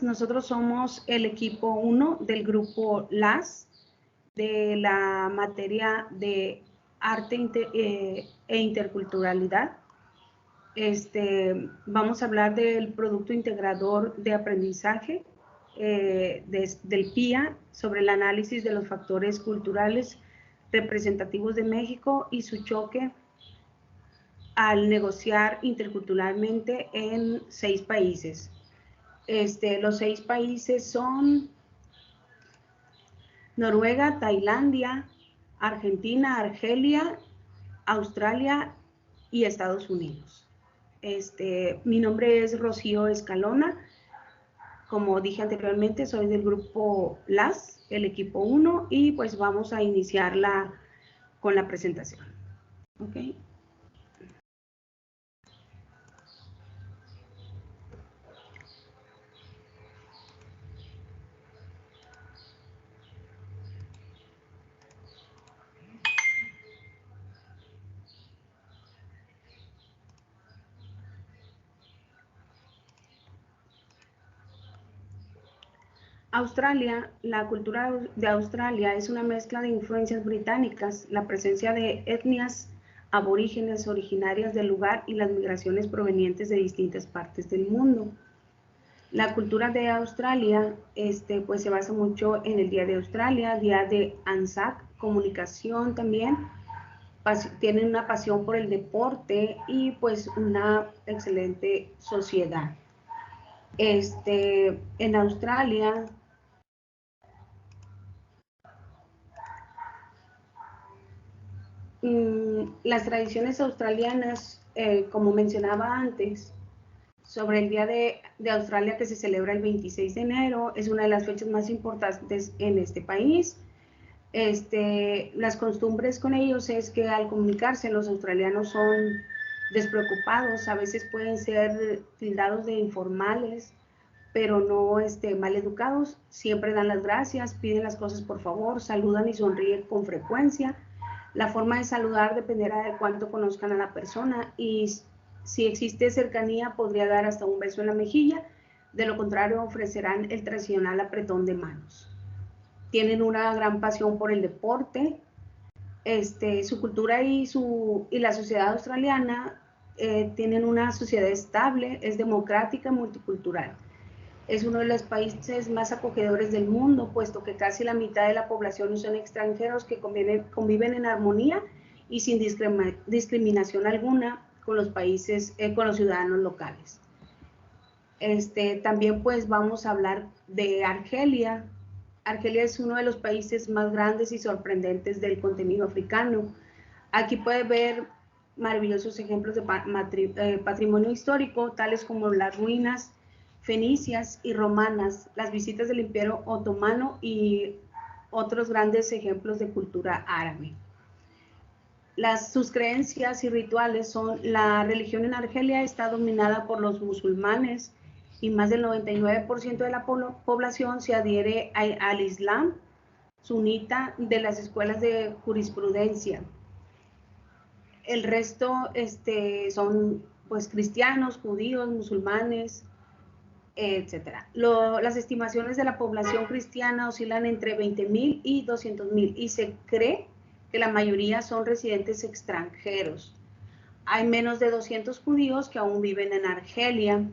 Nosotros somos el equipo 1 del grupo LAS de la materia de arte e interculturalidad. Vamos a hablar del producto integrador de aprendizaje del PIA sobre el análisis de los factores culturales representativos de México y su choque al negociar interculturalmente en 6 países. Los 6 países son Noruega, Tailandia, Argentina, Argelia, Australia y Estados Unidos. Mi nombre es Rocío Escalona. Como dije anteriormente, soy del grupo LAS, el equipo 1, y pues vamos a iniciarla con la presentación. ¿Okay? Australia, la cultura de Australia es una mezcla de influencias británicas, la presencia de etnias aborígenes originarias del lugar y las migraciones provenientes de distintas partes del mundo. La cultura de Australia pues se basa mucho en el Día de Australia, Día de ANZAC, comunicación también, tienen una pasión por el deporte y pues una excelente sociedad. En Australia, las tradiciones australianas, como mencionaba antes, sobre el Día de Australia que se celebra el 26 de enero, es una de las fechas más importantes en este país. Las costumbres con ellos es que al comunicarse los australianos son despreocupados, a veces pueden ser tildados de informales, pero no mal educados, siempre dan las gracias, piden las cosas por favor, saludan y sonríen con frecuencia. La forma de saludar dependerá de cuánto conozcan a la persona y si existe cercanía podría dar hasta un beso en la mejilla, de lo contrario ofrecerán el tradicional apretón de manos. Tienen una gran pasión por el deporte, su cultura y la sociedad australiana tienen una sociedad estable, es democrática, multicultural. Es uno de los países más acogedores del mundo, puesto que casi la mitad de la población son extranjeros que conviven en armonía y sin discriminación alguna con los países, con los ciudadanos locales. También pues vamos a hablar de Argelia. Argelia es uno de los países más grandes y sorprendentes del contenido africano. Aquí puede ver maravillosos ejemplos de patrimonio histórico, tales como las ruinas fenicias y romanas, las visitas del Imperio Otomano y otros grandes ejemplos de cultura árabe. Sus creencias y rituales son: la religión en Argelia está dominada por los musulmanes y más del 99% de la población se adhiere al Islam sunita de las escuelas de jurisprudencia. El resto son pues cristianos, judíos, musulmanes, etcétera. Las estimaciones de la población cristiana oscilan entre 20,000 y 200,000 y se cree que la mayoría son residentes extranjeros. Hay menos de 200 judíos que aún viven en Argelia.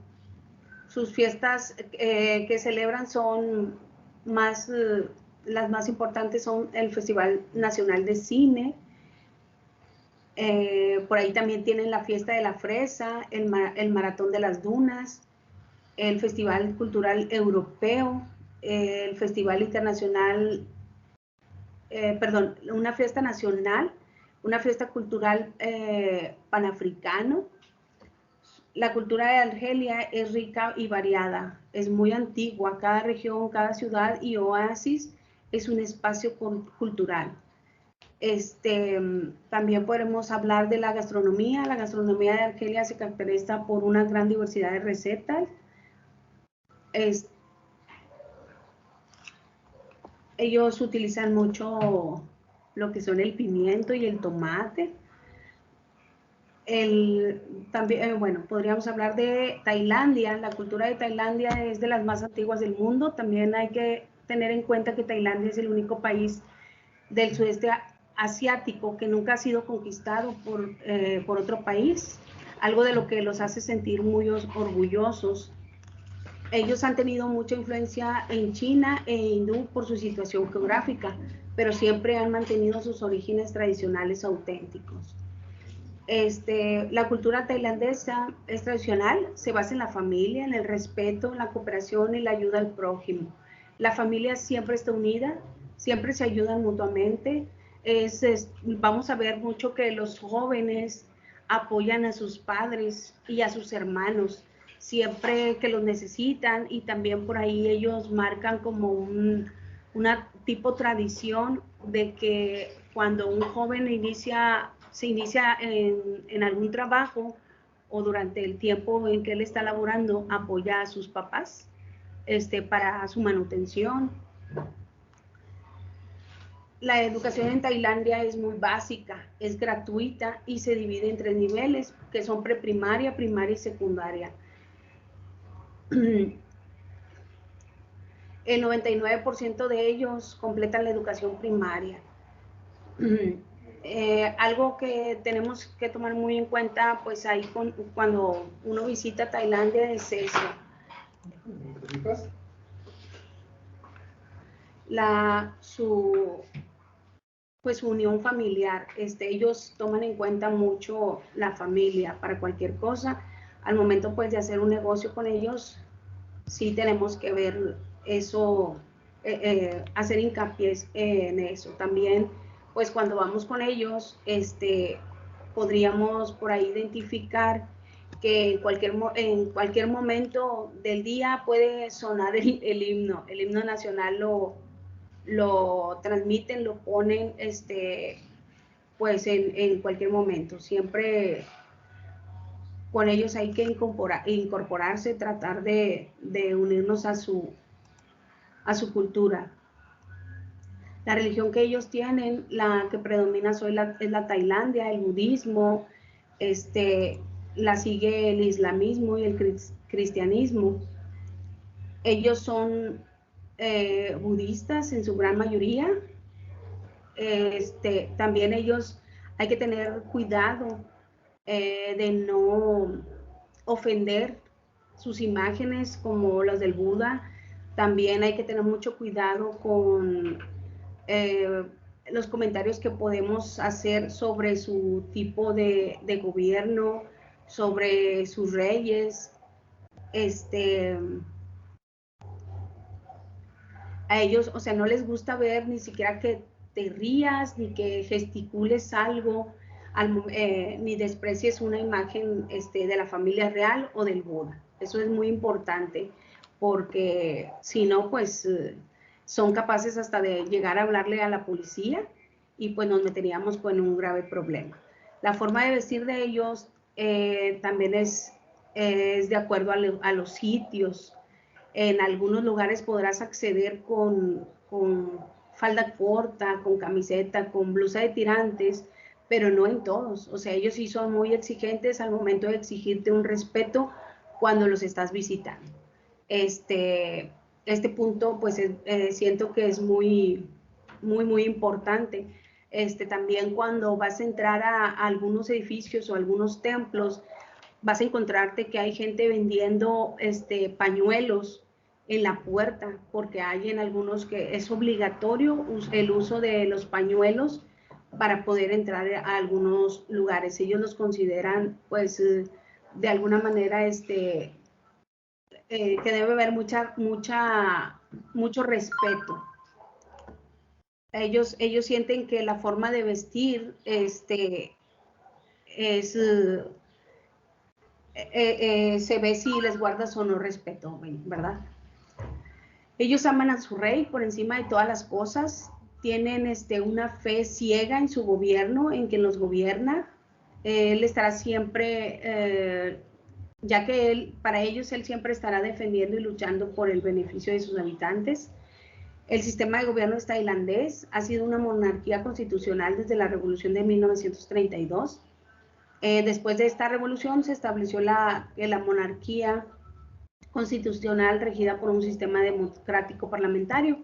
Sus fiestas que celebran son las más importantes son el Festival Nacional de Cine. Por ahí también tienen la fiesta de la fresa, el Maratón de las Dunas, el Festival Cultural Europeo, el Festival Internacional, una fiesta nacional, una fiesta cultural panafricano. La cultura de Argelia es rica y variada, es muy antigua, cada región, cada ciudad y oasis es un espacio cultural. También podemos hablar de la gastronomía. La gastronomía de Argelia se caracteriza por una gran diversidad de recetas. Ellos utilizan mucho lo que son el pimiento y el tomate. También, bueno, podríamos hablar de Tailandia. La cultura de Tailandia es de las más antiguas del mundo. También hay que tener en cuenta que Tailandia es el único país del sudeste asiático que nunca ha sido conquistado por otro país, algo de lo que los hace sentir muy orgullosos. Ellos han tenido mucha influencia en China e hindú por su situación geográfica, pero siempre han mantenido sus orígenes tradicionales auténticos. La cultura tailandesa es tradicional, se basa en la familia, en el respeto, en la cooperación y la ayuda al prójimo. La familia siempre está unida, siempre se ayudan mutuamente. Vamos a ver mucho que los jóvenes apoyan a sus padres y a sus hermanos siempre que los necesitan, y también por ahí ellos marcan como una tipo tradición de que cuando un joven se inicia en algún trabajo o durante el tiempo en que él está laborando, apoya a sus papás para su manutención. La educación en Tailandia es muy básica, es gratuita y se divide en 3 niveles, que son preprimaria, primaria y secundaria. El 99% de ellos completan la educación primaria. Algo que tenemos que tomar muy en cuenta, pues ahí cuando uno visita Tailandia, es eso. Su unión familiar. Ellos toman en cuenta mucho la familia para cualquier cosa. Al momento pues de hacer un negocio con ellos, sí tenemos que ver eso, hacer hincapié en eso. También, pues cuando vamos con ellos, podríamos por ahí identificar que en cualquier momento del día puede sonar el himno nacional lo transmiten, lo ponen, pues en cualquier momento. Siempre con ellos hay que incorporarse, tratar de unirnos a su cultura. La religión que ellos tienen, la que predomina es la Tailandia, el budismo, la sigue el islamismo y el cristianismo. Ellos son budistas en su gran mayoría. También ellos hay que tener cuidado de no ofender sus imágenes como las del Buda. También hay que tener mucho cuidado con los comentarios que podemos hacer sobre su tipo de gobierno, sobre sus reyes. A ellos, o sea, no les gusta ver ni siquiera que te rías, ni que gesticules algo, ni desprecies una imagen de la familia real o del Buda. Eso es muy importante, porque si no, pues son capaces hasta de llegar a hablarle a la policía y pues nos meteríamos pues, en un grave problema. La forma de vestir de ellos también es de acuerdo a los sitios. En algunos lugares podrás acceder con falda corta, con camiseta, con blusa de tirantes, pero no en todos. O sea, ellos sí son muy exigentes al momento de exigirte un respeto cuando los estás visitando. Este punto, pues, siento que es muy, muy, muy importante. También cuando vas a entrar a algunos edificios o algunos templos, vas a encontrarte que hay gente vendiendo pañuelos en la puerta, porque hay en algunos que es obligatorio el uso de los pañuelos para poder entrar a algunos lugares. Ellos los consideran, pues, de alguna manera, que debe haber mucho respeto. Ellos sienten que la forma de vestir es se ve si les guardas o no respeto, ¿verdad? Ellos aman a su rey por encima de todas las cosas, tienen una fe ciega en su gobierno, en quien los gobierna. Él estará siempre, ya que para ellos él siempre estará defendiendo y luchando por el beneficio de sus habitantes. El sistema de gobierno tailandés ha sido una monarquía constitucional desde la Revolución de 1932. Después de esta revolución se estableció la monarquía constitucional regida por un sistema democrático parlamentario.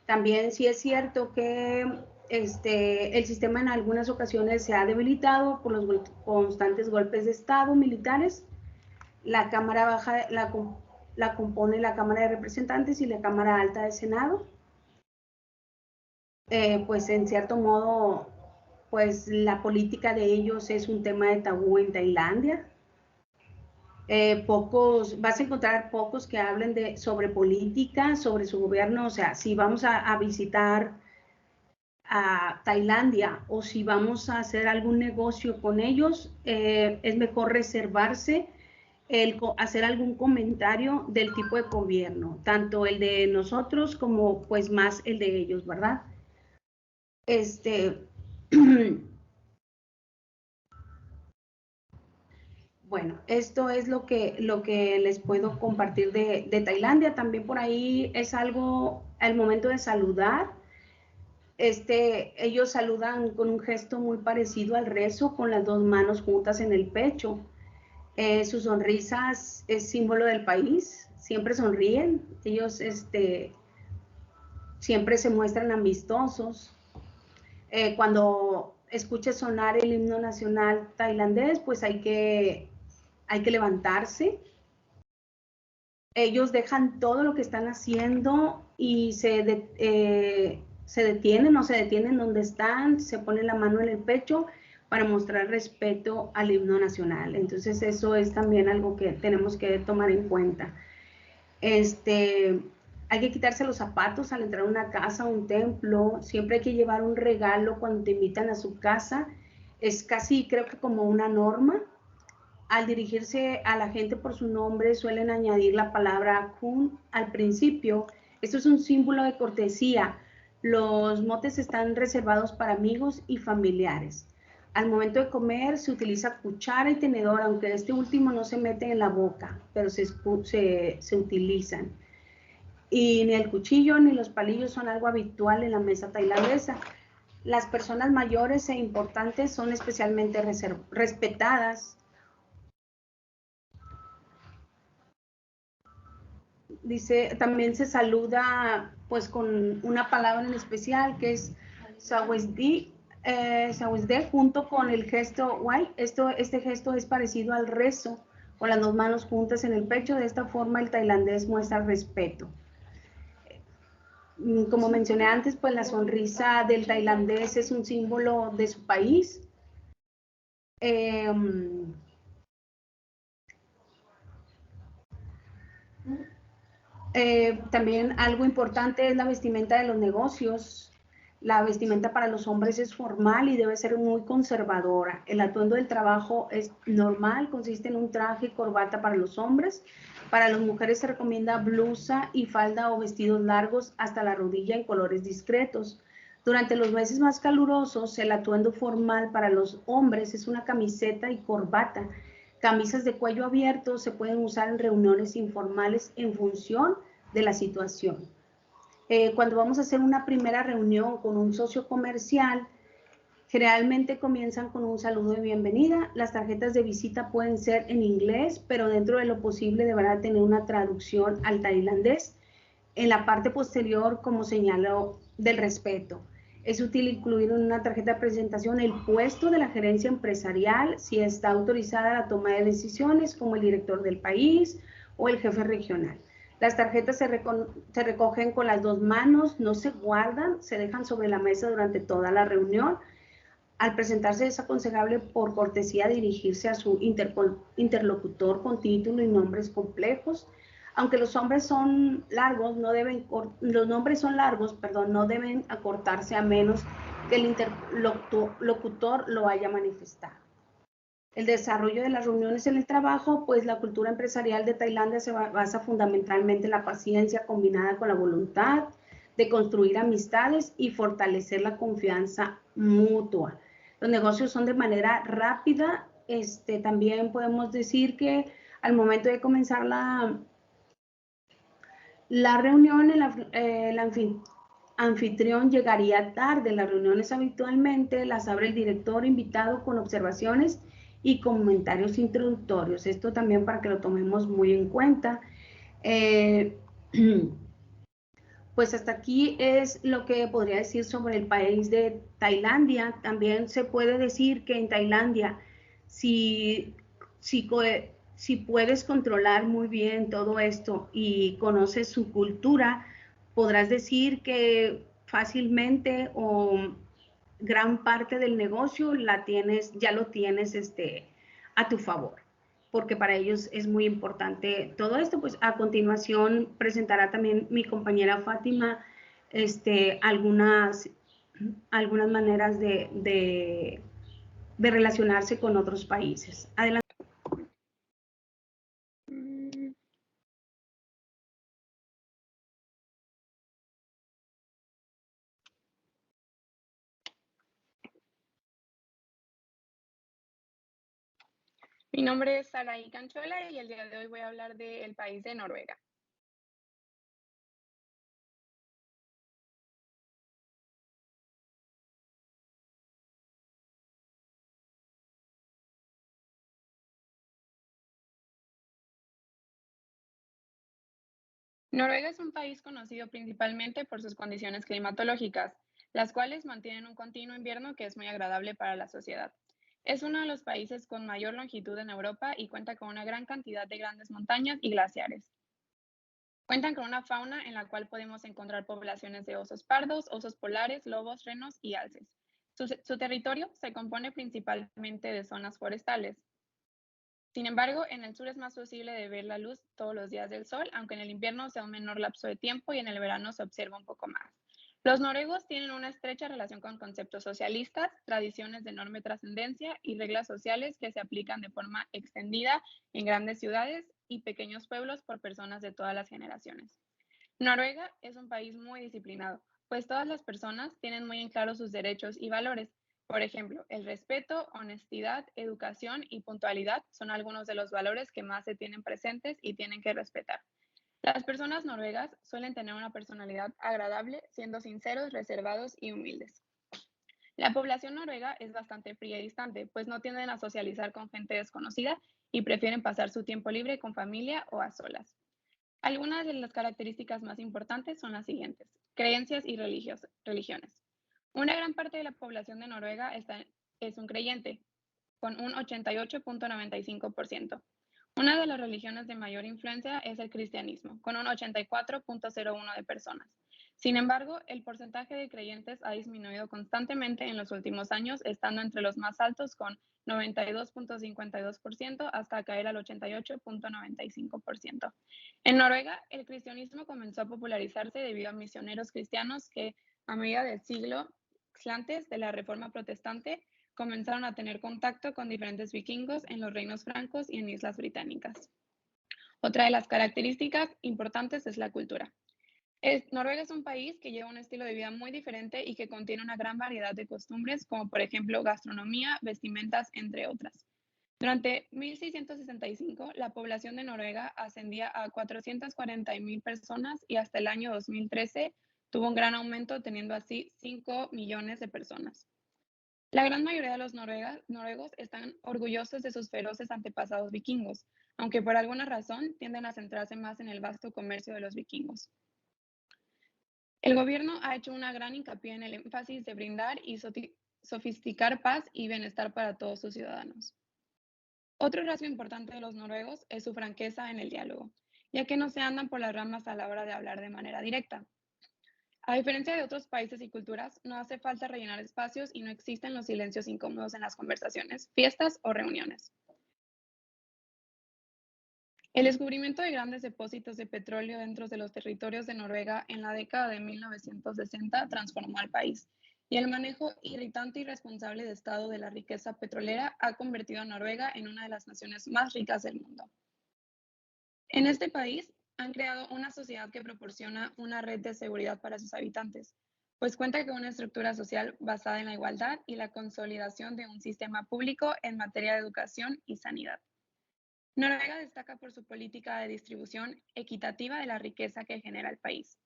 También sí es cierto que el sistema en algunas ocasiones se ha debilitado por los constantes golpes de Estado militares. La Cámara Baja la compone la Cámara de Representantes y la Cámara Alta del Senado. Pues en cierto modo, pues la política de ellos es un tema de tabú en Tailandia. Vas a encontrar pocos que hablen sobre política, sobre su gobierno. O sea, si vamos a visitar a Tailandia o si vamos a hacer algún negocio con ellos, es mejor reservarse hacer algún comentario del tipo de gobierno, tanto el de nosotros como pues más el de ellos, ¿verdad? Bueno, esto es lo que les puedo compartir de Tailandia. También por ahí es algo, al momento de saludar, ellos saludan con un gesto muy parecido al rezo, con las dos manos juntas en el pecho. Su sonrisa es símbolo del país, siempre sonríen, ellos siempre se muestran amistosos. Cuando escuches sonar el himno nacional tailandés, pues hay que levantarse. Ellos dejan todo lo que están haciendo y se detienen o se detienen donde están, se ponen la mano en el pecho para mostrar respeto al himno nacional. Entonces eso es también algo que tenemos que tomar en cuenta. Hay que quitarse los zapatos al entrar a una casa, a un templo. Siempre hay que llevar un regalo cuando te invitan a su casa. Es casi, creo que como una norma. Al dirigirse a la gente por su nombre, suelen añadir la palabra kun al principio. Esto es un símbolo de cortesía. Los motes están reservados para amigos y familiares. Al momento de comer se utiliza cuchara y tenedor, aunque este último no se mete en la boca, pero se utilizan. Y ni el cuchillo ni los palillos son algo habitual en la mesa tailandesa. Las personas mayores e importantes son especialmente respetadas. Dice, también se saluda pues con una palabra en especial que es Sawesdi, junto con el gesto Wai. Este gesto es parecido al rezo, con las dos manos juntas en el pecho. De esta forma el tailandés muestra respeto. Como mencioné antes, pues la sonrisa del tailandés es un símbolo de su país. También algo importante es la vestimenta de los negocios. La vestimenta para los hombres es formal y debe ser muy conservadora. El atuendo del trabajo es normal, consiste en un traje y corbata para los hombres. Para las mujeres se recomienda blusa y falda o vestidos largos hasta la rodilla en colores discretos. Durante los meses más calurosos, el atuendo formal para los hombres es una camiseta y corbata. Camisas de cuello abierto se pueden usar en reuniones informales en función de la situación. Cuando vamos a hacer una primera reunión con un socio comercial, generalmente comienzan con un saludo de bienvenida. Las tarjetas de visita pueden ser en inglés, pero dentro de lo posible deberá tener una traducción al tailandés. En la parte posterior, como señaló, del respeto. Es útil incluir en una tarjeta de presentación el puesto de la gerencia empresarial, si está autorizada la toma de decisiones, como el director del país o el jefe regional. Las tarjetas se recogen con las dos manos, no se guardan, se dejan sobre la mesa durante toda la reunión. Al presentarse es aconsejable por cortesía dirigirse a su interlocutor con título y nombres complejos. Aunque los nombres son largos, no deben acortarse a menos que el interlocutor lo haya manifestado. El desarrollo de las reuniones en el trabajo, pues la cultura empresarial de Tailandia se basa fundamentalmente en la paciencia combinada con la voluntad de construir amistades y fortalecer la confianza mutua. Los negocios son de manera rápida. También podemos decir que al momento de comenzar la reunión, el anfitrión llegaría tarde. Las reuniones habitualmente las abre el director invitado con observaciones y comentarios introductorios. Esto también para que lo tomemos muy en cuenta. Pues hasta aquí es lo que podría decir sobre el país de Tailandia. También se puede decir que en Tailandia, si, si, si puedes controlar muy bien todo esto y conoces su cultura, podrás decir que fácilmente o gran parte del negocio la tienes, ya lo tienes a tu favor, porque para ellos es muy importante todo esto. Pues a continuación presentará también mi compañera Fátima algunas, algunas maneras de relacionarse con otros países. Adelante. Mi nombre es Saraí Canchuela y el día de hoy voy a hablar del país de Noruega. Noruega es un país conocido principalmente por sus condiciones climatológicas, las cuales mantienen un continuo invierno que es muy agradable para la sociedad. Es uno de los países con mayor longitud en Europa y cuenta con una gran cantidad de grandes montañas y glaciares. Cuentan con una fauna en la cual podemos encontrar poblaciones de osos pardos, osos polares, lobos, renos y alces. Su territorio se compone principalmente de zonas forestales. Sin embargo, en el sur es más posible de ver la luz todos los días del sol, aunque en el invierno sea un menor lapso de tiempo y en el verano se observa un poco más. Los noruegos tienen una estrecha relación con conceptos socialistas, tradiciones de enorme trascendencia y reglas sociales que se aplican de forma extendida en grandes ciudades y pequeños pueblos por personas de todas las generaciones. Noruega es un país muy disciplinado, pues todas las personas tienen muy en claro sus derechos y valores. Por ejemplo, el respeto, honestidad, educación y puntualidad son algunos de los valores que más se tienen presentes y tienen que respetar. Las personas noruegas suelen tener una personalidad agradable, siendo sinceros, reservados y humildes. La población noruega es bastante fría y distante, pues no tienden a socializar con gente desconocida y prefieren pasar su tiempo libre con familia o a solas. Algunas de las características más importantes son las siguientes: creencias y religiones. Una gran parte de la población de Noruega es un creyente, con un 88.95%. Una de las religiones de mayor influencia es el cristianismo, con un 84.01% de personas. Sin embargo, el porcentaje de creyentes ha disminuido constantemente en los últimos años, estando entre los más altos con 92.52% hasta caer al 88.95%. En Noruega, el cristianismo comenzó a popularizarse debido a misioneros cristianos que, a medida del siglo antes de la Reforma Protestante, comenzaron a tener contacto con diferentes vikingos en los reinos francos y en islas británicas. Otra de las características importantes es la cultura. Noruega es un país que lleva un estilo de vida muy diferente y que contiene una gran variedad de costumbres, como por ejemplo gastronomía, vestimentas, entre otras. Durante 1665, la población de Noruega ascendía a 440.000 personas y hasta el año 2013 tuvo un gran aumento, teniendo así 5 millones de personas. La gran mayoría de los noruegos están orgullosos de sus feroces antepasados vikingos, aunque por alguna razón tienden a centrarse más en el vasto comercio de los vikingos. El gobierno ha hecho una gran hincapié en el énfasis de brindar y sofisticar paz y bienestar para todos sus ciudadanos. Otro rasgo importante de los noruegos es su franqueza en el diálogo, ya que no se andan por las ramas a la hora de hablar de manera directa. A diferencia de otros países y culturas, no hace falta rellenar espacios y no existen los silencios incómodos en las conversaciones, fiestas o reuniones. El descubrimiento de grandes depósitos de petróleo dentro de los territorios de Noruega en la década de 1960 transformó al país, y el manejo irritante y irresponsable de Estado de la riqueza petrolera ha convertido a Noruega en una de las naciones más ricas del mundo. En este país han creado una sociedad que proporciona una red de seguridad para sus habitantes, pues cuenta con una estructura social basada en la igualdad y la consolidación de un sistema público en materia de educación y sanidad. Noruega destaca por su política de distribución equitativa de la riqueza que genera el país.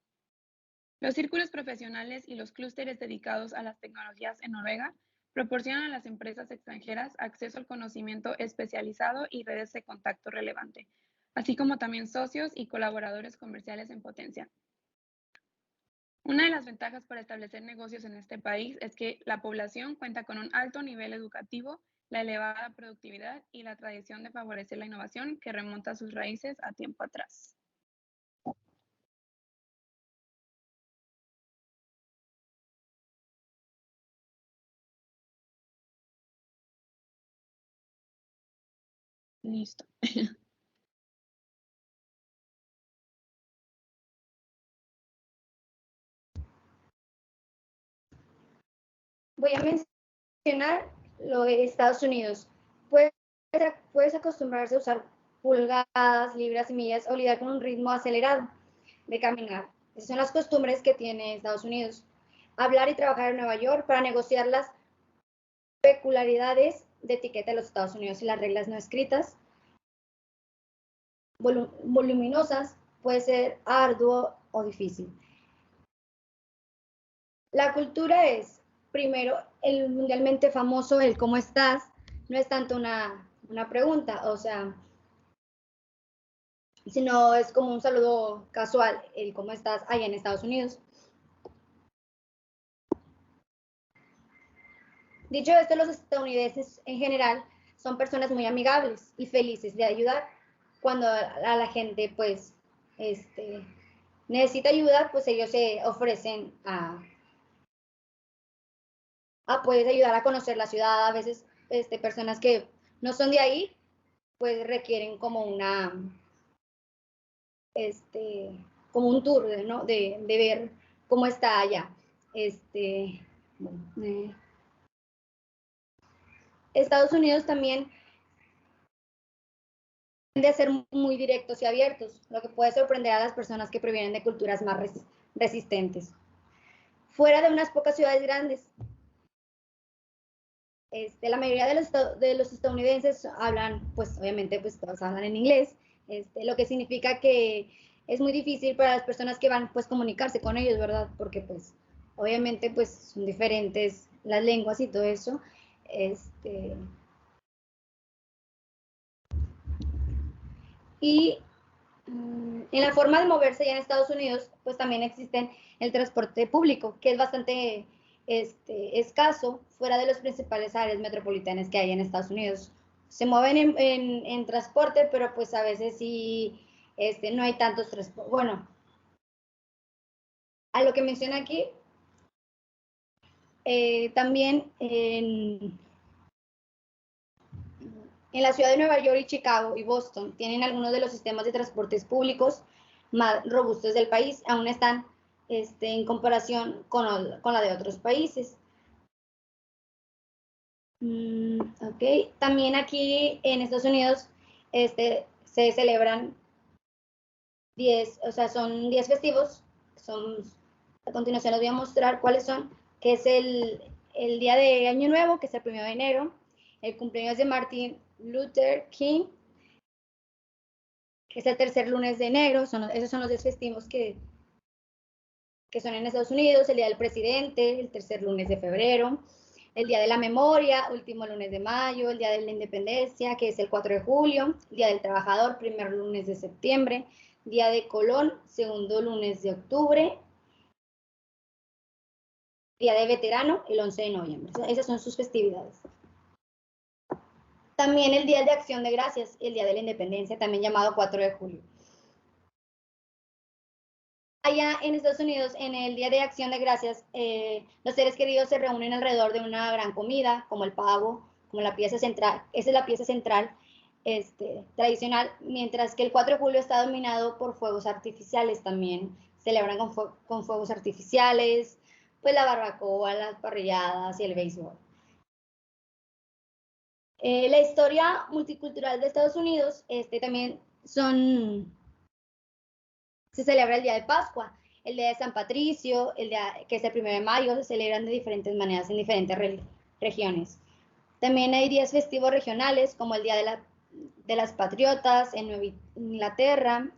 Los círculos profesionales y los clústeres dedicados a las tecnologías en Noruega proporcionan a las empresas extranjeras acceso al conocimiento especializado y redes de contacto relevante, así como también socios y colaboradores comerciales en potencia. Una de las ventajas para establecer negocios en este país es que la población cuenta con un alto nivel educativo, la elevada productividad y la tradición de favorecer la innovación que remonta sus raíces a tiempo atrás. Listo. Voy a mencionar lo de Estados Unidos. Puedes acostumbrarse a usar pulgadas, libras y millas o lidiar con un ritmo acelerado de caminar. Esas son las costumbres que tiene Estados Unidos. Hablar y trabajar en Nueva York para negociar las peculiaridades de etiqueta de los Estados Unidos y las reglas no escritas, voluminosas, puede ser arduo o difícil. La cultura es, primero, el mundialmente famoso, el cómo estás, no es tanto una pregunta, o sea, sino es como un saludo casual, el cómo estás allá en Estados Unidos. Dicho esto, los estadounidenses en general son personas muy amigables y felices de ayudar. Cuando a la gente pues necesita ayuda, pues ellos se ofrecen a pues ayudar a conocer la ciudad. A veces personas que no son de ahí pues requieren como como un tour, ¿no? de ver cómo está allá. Bueno, Estados Unidos también tiende a ser muy directos y abiertos, lo que puede sorprender a las personas que provienen de culturas más resistentes. Fuera de unas pocas ciudades grandes, la mayoría de los estadounidenses hablan, pues obviamente, pues todos hablan en inglés, lo que significa que es muy difícil para las personas que van, pues, comunicarse con ellos, ¿verdad? Porque, pues, obviamente, pues, son diferentes las lenguas y todo eso. Y en la forma de moverse ya en Estados Unidos, pues también existe el transporte público, que es bastante escaso fuera de las principales áreas metropolitanas que hay en Estados Unidos. Se mueven en transporte, pero pues a veces sí no hay tantos transportes. Bueno, a lo que menciona aquí, también en la ciudad de Nueva York y Chicago y Boston tienen algunos de los sistemas de transportes públicos más robustos del país, aún están en comparación con la de otros países. Ok, también aquí en Estados Unidos se celebran 10, o sea, son 10 festivos, a continuación les voy a mostrar cuáles son, que es el día de Año Nuevo, que es el 1 de enero, el cumpleaños de Martin Luther King, que es el tercer lunes de enero, esos son los 10 festivos que son en Estados Unidos, el Día del Presidente, el tercer lunes de febrero, el Día de la Memoria, último lunes de mayo, el Día de la Independencia, que es el 4 de julio, Día del Trabajador, primer lunes de septiembre, Día de Colón, segundo lunes de octubre, Día de Veterano, el 11 de noviembre. Esas son sus festividades. También el Día de Acción de Gracias, el Día de la Independencia, también llamado 4 de julio. Allá en Estados Unidos, en el Día de Acción de Gracias, los seres queridos se reúnen alrededor de una gran comida, como el pavo, como la pieza central. Esa es la pieza central tradicional, mientras que el 4 de julio está dominado por fuegos artificiales también. Celebran con fuegos artificiales, pues la barbacoa, las parrilladas y el béisbol. La historia multicultural de Estados Unidos también se celebra el día de Pascua, el día de San Patricio, que es el 1 de mayo, se celebran de diferentes maneras en diferentes regiones. También hay días festivos regionales, como el Día de las Patriotas en Nueva Inglaterra,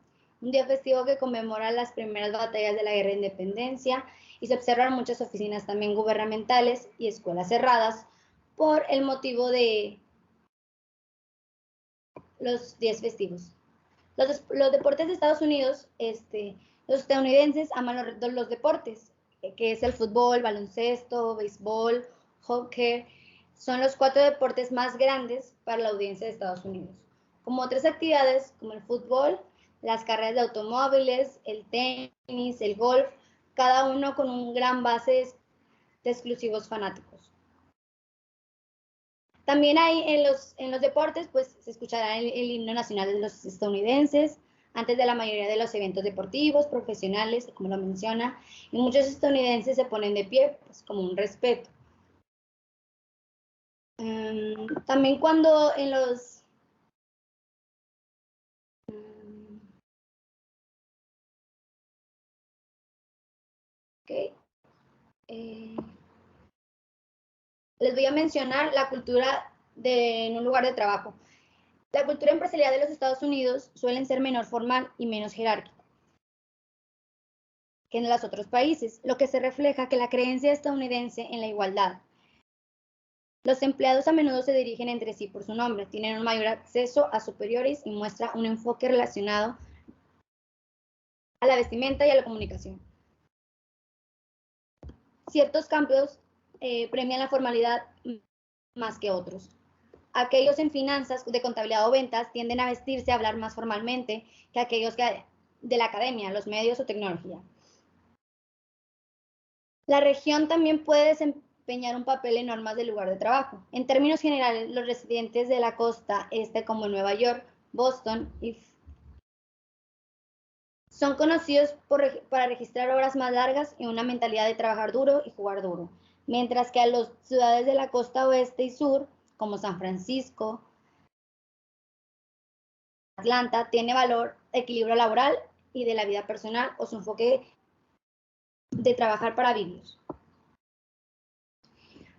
un día festivo que conmemora las primeras batallas de la Guerra de Independencia, y se observan muchas oficinas también gubernamentales y escuelas cerradas por el motivo de los días festivos. Los deportes de Estados Unidos, los estadounidenses aman los deportes, que es el fútbol, baloncesto, béisbol, hockey. Son los 4 deportes más grandes para la audiencia de Estados Unidos. Como otras actividades, como el fútbol, las carreras de automóviles, el tenis, el golf, cada uno con un gran base de exclusivos fanáticos. También hay en los deportes, pues se escuchará el himno nacional de los estadounidenses, antes de la mayoría de los eventos deportivos, profesionales, como lo menciona, y muchos estadounidenses se ponen de pie, pues como un respeto. También cuando en los... Okay. Les voy a mencionar la cultura en un lugar de trabajo. La cultura empresarial de los Estados Unidos suele ser menor formal y menos jerárquica que en los otros países, lo que se refleja que la creencia estadounidense en la igualdad. Los empleados a menudo se dirigen entre sí por su nombre, tienen un mayor acceso a superiores y muestra un enfoque relacionado a la vestimenta y a la comunicación. Ciertos cambios premian la formalidad más que otros. Aquellos en finanzas, de contabilidad o ventas tienden a vestirse, a hablar más formalmente que aquellos de la academia, los medios o tecnología. La región también puede desempeñar un papel en normas del lugar de trabajo. En términos generales, los residentes de la costa este, como Nueva York, Boston, son conocidos para registrar horas más largas y una mentalidad de trabajar duro y jugar duro, mientras que a las ciudades de la costa oeste y sur, como San Francisco, Atlanta, tiene valor, equilibrio laboral y de la vida personal o su enfoque de trabajar para vivir.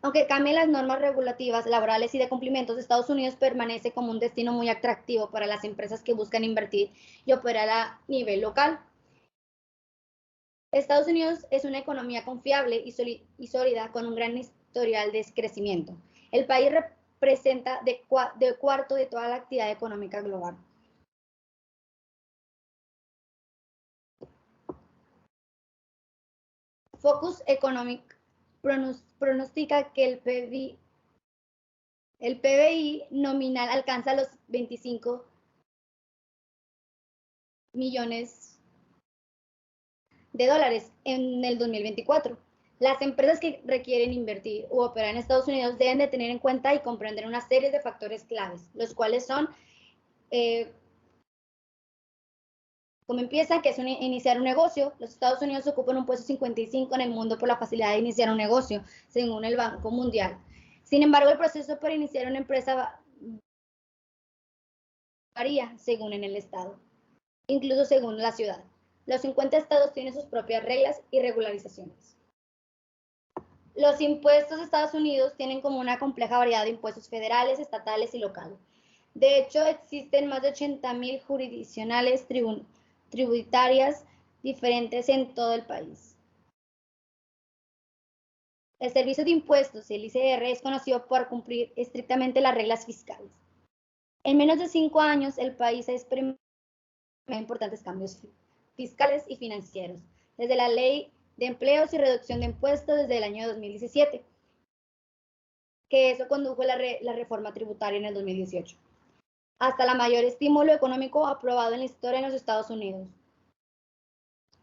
Aunque cambien las normas regulativas, laborales y de cumplimientos, Estados Unidos permanece como un destino muy atractivo para las empresas que buscan invertir y operar a nivel local. Estados Unidos es una economía confiable y sólida con un gran historial de crecimiento. El país representa de cuarto de toda la actividad económica global. Focus Economic pronostica que el PBI nominal alcanza los 25 millones de dólares en el 2024. Las empresas que requieren invertir u operar en Estados Unidos deben de tener en cuenta y comprender una serie de factores claves, los cuales son, como empiezan, que es iniciar un negocio. Los Estados Unidos ocupan un puesto 55 en el mundo por la facilidad de iniciar un negocio, según el Banco Mundial. Sin embargo, el proceso para iniciar una empresa varía según en el estado, incluso según la ciudad. Los 50 estados tienen sus propias reglas y regularizaciones. Los impuestos de Estados Unidos tienen como una compleja variedad de impuestos federales, estatales y locales. De hecho, existen más de 80,000 jurisdiccionales tributarias diferentes en todo el país. El Servicio de Impuestos, el ICR, es conocido por cumplir estrictamente las reglas fiscales. En menos de 5 años, el país ha experimentado importantes cambios fiscales y financieros, desde la Ley de Empleos y Reducción de Impuestos desde el año 2017, que eso condujo a la reforma tributaria en el 2018, hasta el mayor estímulo económico aprobado en la historia en los Estados Unidos.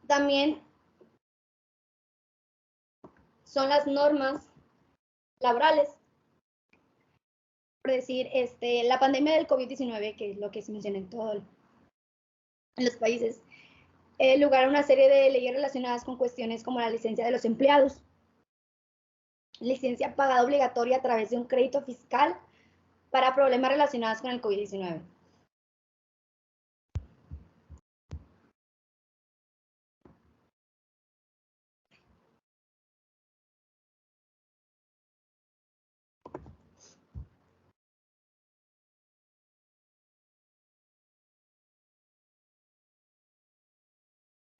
También son las normas laborales. Por decir, la pandemia del COVID-19, que es lo que se menciona en los países, lugar a una serie de leyes relacionadas con cuestiones como la licencia de los empleados, licencia pagada obligatoria a través de un crédito fiscal para problemas relacionados con el COVID-19.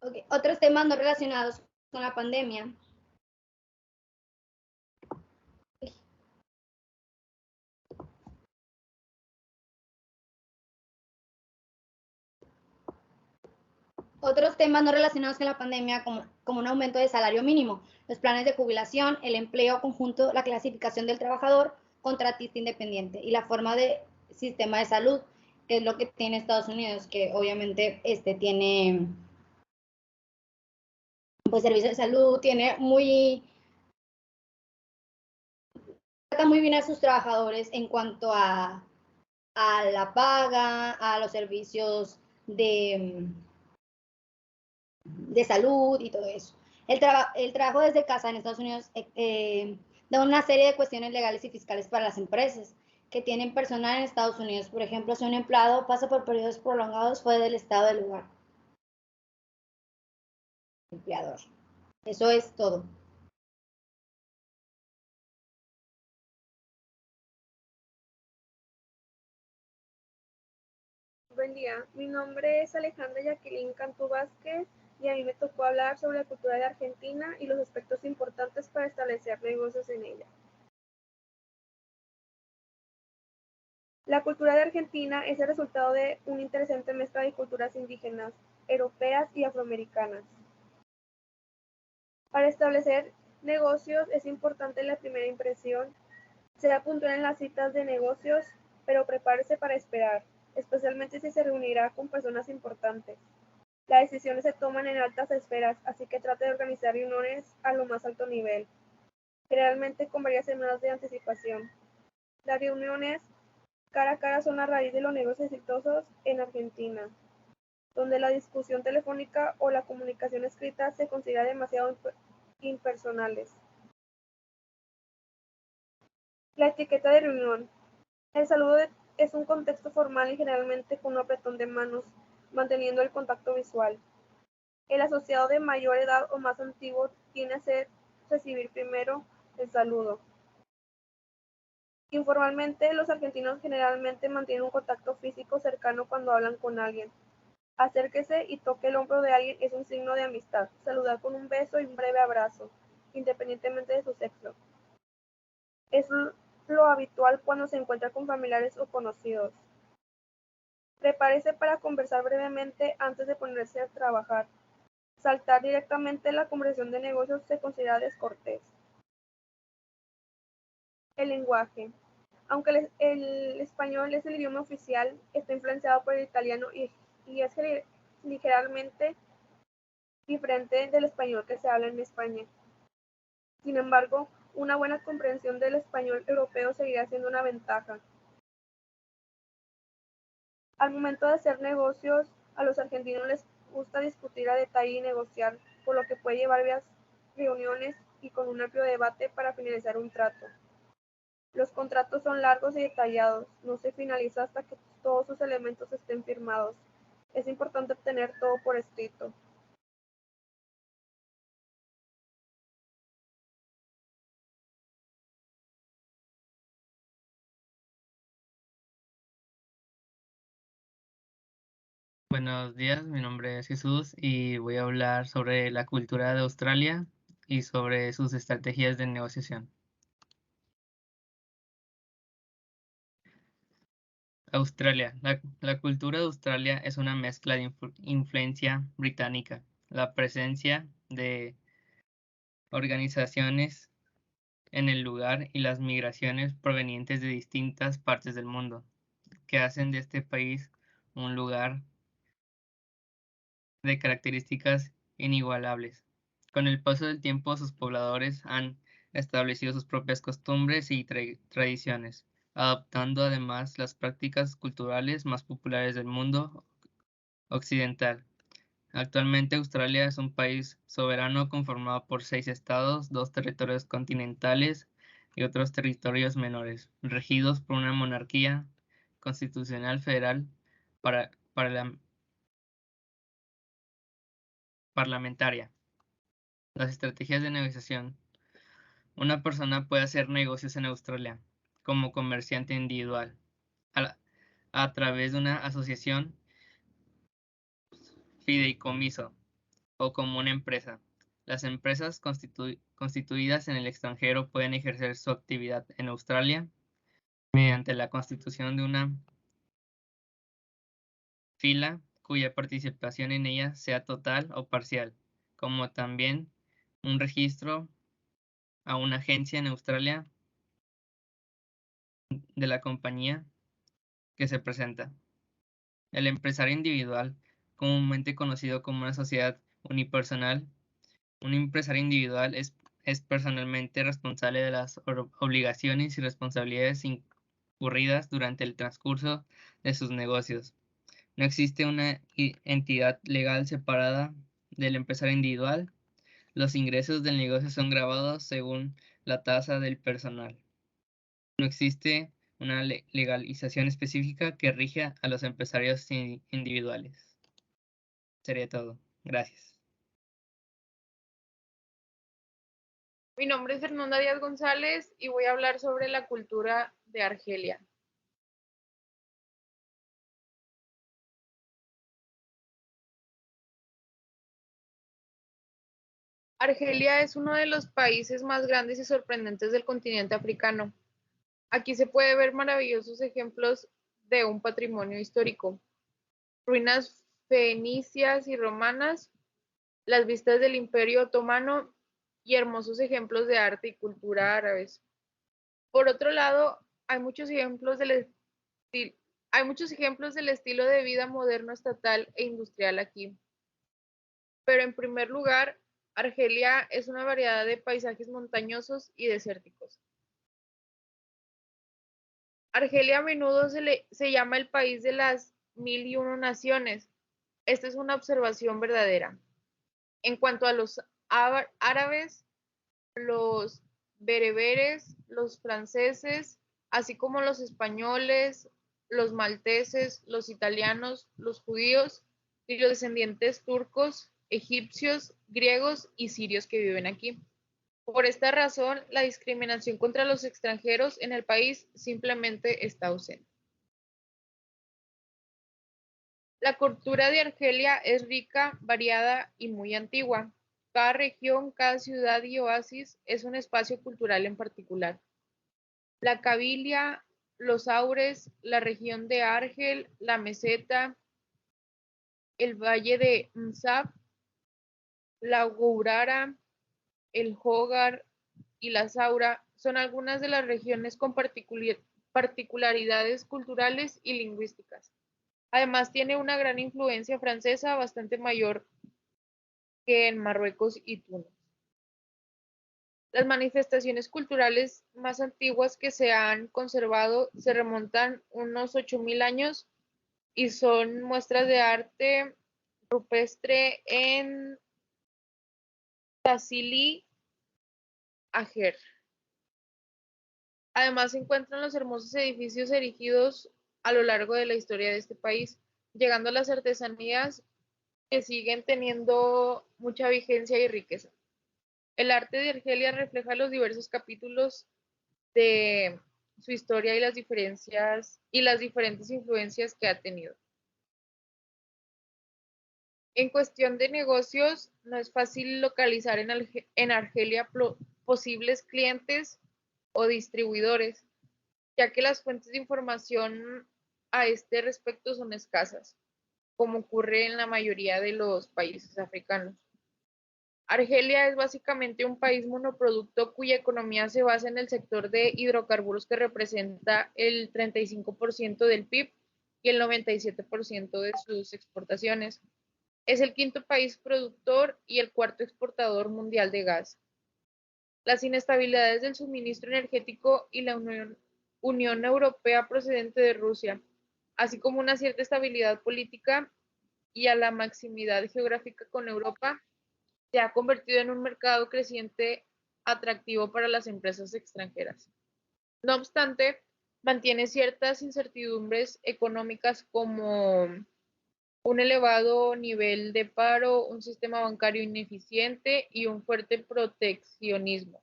Okay. Otros temas no relacionados con la pandemia Otros temas no relacionados con la pandemia, como un aumento de salario mínimo, los planes de jubilación, el empleo conjunto, la clasificación del trabajador, contratista independiente y la forma de sistema de salud, que es lo que tiene Estados Unidos, que obviamente tiene pues servicios de salud, trata muy bien a sus trabajadores en cuanto a la paga, a los servicios de salud y todo eso. El trabajo desde casa en Estados Unidos da una serie de cuestiones legales y fiscales para las empresas que tienen personal en Estados Unidos. Por ejemplo, si un empleado pasa por periodos prolongados fuera del estado del lugar. Empleador. Eso es todo. Buen día, mi nombre es Alejandra Jacqueline Cantú Vázquez y a mí me tocó hablar sobre la cultura de Argentina y los aspectos importantes para establecer negocios en ella. La cultura de Argentina es el resultado de una interesante mezcla de culturas indígenas, europeas y afroamericanas. Para establecer negocios es importante la primera impresión. Sea puntual en las citas de negocios, pero prepárese para esperar, especialmente si se reunirá con personas importantes. Las decisiones se toman en altas esferas, así que trate de organizar reuniones a lo más alto nivel, generalmente con varias semanas de anticipación. Las reuniones cara a cara son la raíz de los negocios exitosos en Argentina, donde la discusión telefónica o la comunicación escrita se considera demasiado impersonales. La etiqueta de reunión. El saludo es un contexto formal y generalmente con un apretón de manos, manteniendo el contacto visual. El asociado de mayor edad o más antiguo tiene a recibir primero el saludo. Informalmente, los argentinos generalmente mantienen un contacto físico cercano cuando hablan con alguien. Acérquese y toque el hombro de alguien es un signo de amistad. Saludar con un beso y un breve abrazo, independientemente de su sexo. Es lo habitual cuando se encuentra con familiares o conocidos. Prepárese para conversar brevemente antes de ponerse a trabajar. Saltar directamente la conversación de negocios se considera descortés. El lenguaje. Aunque el español es el idioma oficial, está influenciado por el italiano y es ligeramente diferente del español que se habla en España. Sin embargo, una buena comprensión del español europeo seguirá siendo una ventaja. Al momento de hacer negocios, a los argentinos les gusta discutir a detalle y negociar, por lo que puede llevar varias reuniones y con un amplio debate para finalizar un trato. Los contratos son largos y detallados, no se finaliza hasta que todos sus elementos estén firmados. Es importante obtener todo por escrito. Buenos días, mi nombre es Jesús y voy a hablar sobre la cultura de Australia y sobre sus estrategias de negociación. Australia. La cultura de Australia es una mezcla de influencia británica, la presencia de organizaciones en el lugar y las migraciones provenientes de distintas partes del mundo, que hacen de este país un lugar de características inigualables. Con el paso del tiempo, sus pobladores han establecido sus propias costumbres y tradiciones, adoptando además las prácticas culturales más populares del mundo occidental. Actualmente Australia es un país soberano conformado por 6 estados, 2 territorios continentales y otros territorios menores, regidos por una monarquía constitucional federal parlamentaria. Las estrategias de negociación. Una persona puede hacer negocios en Australia como comerciante individual, a través de una asociación, fideicomiso o como una empresa. Las empresas constituidas en el extranjero pueden ejercer su actividad en Australia mediante la constitución de una fila cuya participación en ella sea total o parcial, como también un registro a una agencia en Australia de la compañía que se presenta. El empresario individual, comúnmente conocido como una sociedad unipersonal, un empresario individual es personalmente responsable de las obligaciones y responsabilidades incurridas durante el transcurso de sus negocios. No existe una entidad legal separada del empresario individual. Los ingresos del negocio son grabados según la tasa del personal. No existe una legalización específica que rija a los empresarios individuales. Sería todo. Gracias. Mi nombre es Fernanda Díaz González y voy a hablar sobre la cultura de Argelia. Argelia es uno de los países más grandes y sorprendentes del continente africano. Aquí se puede ver maravillosos ejemplos de un patrimonio histórico, ruinas fenicias y romanas, las vistas del Imperio Otomano y hermosos ejemplos de arte y cultura árabes. Por otro lado, hay muchos ejemplos del estilo de vida moderno, estatal e industrial aquí. Pero en primer lugar, Argelia es una variedad de paisajes montañosos y desérticos. Argelia a menudo se llama el país de las 1001 naciones. Esta es una observación verdadera. En cuanto a los árabes, los bereberes, los franceses, así como los españoles, los malteses, los italianos, los judíos y los descendientes turcos, egipcios, griegos y sirios que viven aquí. Por esta razón, la discriminación contra los extranjeros en el país simplemente está ausente. La cultura de Argelia es rica, variada y muy antigua. Cada región, cada ciudad y oasis es un espacio cultural en particular. La Cabilia, los Aures, la región de Argel, la Meseta, el valle de Msab, la Gourara, el Hogar y la Saura son algunas de las regiones con particularidades culturales y lingüísticas. Además, tiene una gran influencia francesa bastante mayor que en Marruecos y Túnez. Las manifestaciones culturales más antiguas que se han conservado se remontan unos 8000 años y son muestras de arte rupestre en Tassili Ager. Además se encuentran los hermosos edificios erigidos a lo largo de la historia de este país, llegando a las artesanías que siguen teniendo mucha vigencia y riqueza. El arte de Argelia refleja los diversos capítulos de su historia y las diferentes influencias que ha tenido. En cuestión de negocios, no es fácil localizar en Argelia posibles clientes o distribuidores, ya que las fuentes de información a este respecto son escasas, como ocurre en la mayoría de los países africanos. Argelia es básicamente un país monoproducto cuya economía se basa en el sector de hidrocarburos que representa el 35% del PIB y el 97% de sus exportaciones. Es el quinto país productor y el cuarto exportador mundial de gas. Las inestabilidades del suministro energético y la Unión Europea procedente de Rusia, así como una cierta estabilidad política y a la maximidad geográfica con Europa, se ha convertido en un mercado creciente atractivo para las empresas extranjeras. No obstante, mantiene ciertas incertidumbres económicas como un elevado nivel de paro, un sistema bancario ineficiente y un fuerte proteccionismo,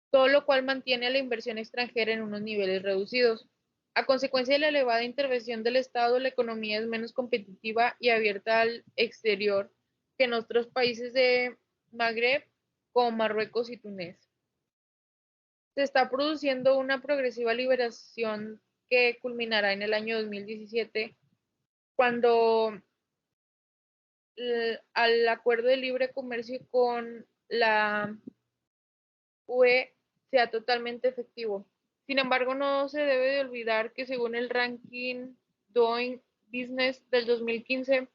todo lo cual mantiene a la inversión extranjera en unos niveles reducidos. A consecuencia de la elevada intervención del Estado, la economía es menos competitiva y abierta al exterior que en otros países de Magreb, como Marruecos y Túnez. Se está produciendo una progresiva liberación que culminará en el año 2017 cuando al acuerdo de libre comercio con la UE sea totalmente efectivo. Sin embargo, no se debe de olvidar que según el ranking Doing Business del 2015,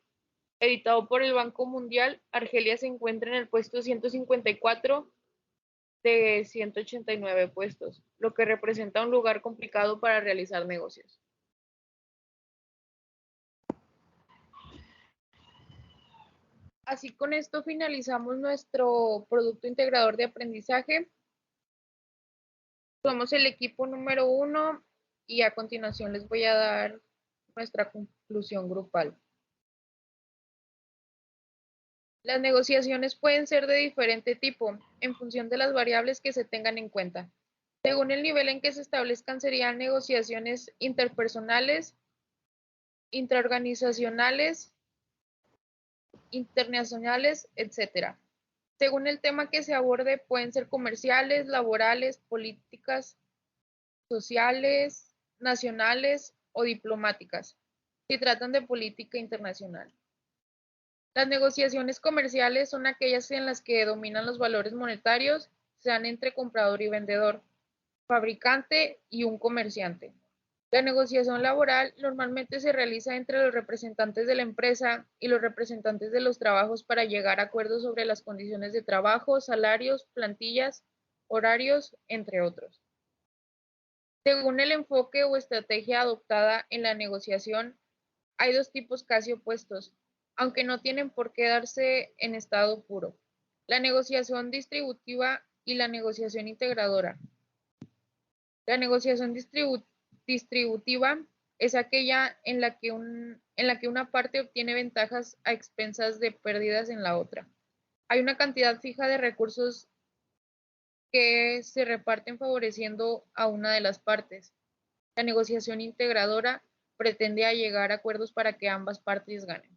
editado por el Banco Mundial, Argelia se encuentra en el puesto 154 de 189 puestos, lo que representa un lugar complicado para realizar negocios. Así con esto finalizamos nuestro producto integrador de aprendizaje. Somos el equipo número 1 y a continuación les voy a dar nuestra conclusión grupal. Las negociaciones pueden ser de diferente tipo en función de las variables que se tengan en cuenta. Según el nivel en que se establezcan, serían negociaciones interpersonales, intraorganizacionales, internacionales, etc. Según el tema que se aborde, pueden ser comerciales, laborales, políticas, sociales, nacionales o diplomáticas, si tratan de política internacional. Las negociaciones comerciales son aquellas en las que dominan los valores monetarios, sean entre comprador y vendedor, fabricante y un comerciante. La negociación laboral normalmente se realiza entre los representantes de la empresa y los representantes de los trabajos para llegar a acuerdos sobre las condiciones de trabajo, salarios, plantillas, horarios, entre otros. Según el enfoque o estrategia adoptada en la negociación, hay dos tipos casi opuestos, aunque no tienen por qué darse en estado puro: la negociación distributiva y la negociación integradora. La negociación distributiva es aquella en la que una parte obtiene ventajas a expensas de pérdidas en la otra. Hay una cantidad fija de recursos que se reparten favoreciendo a una de las partes. La negociación integradora pretende llegar a acuerdos para que ambas partes ganen.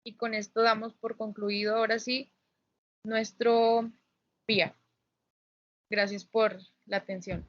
Y con esto damos por concluido ahora sí nuestro día. Gracias por la atención.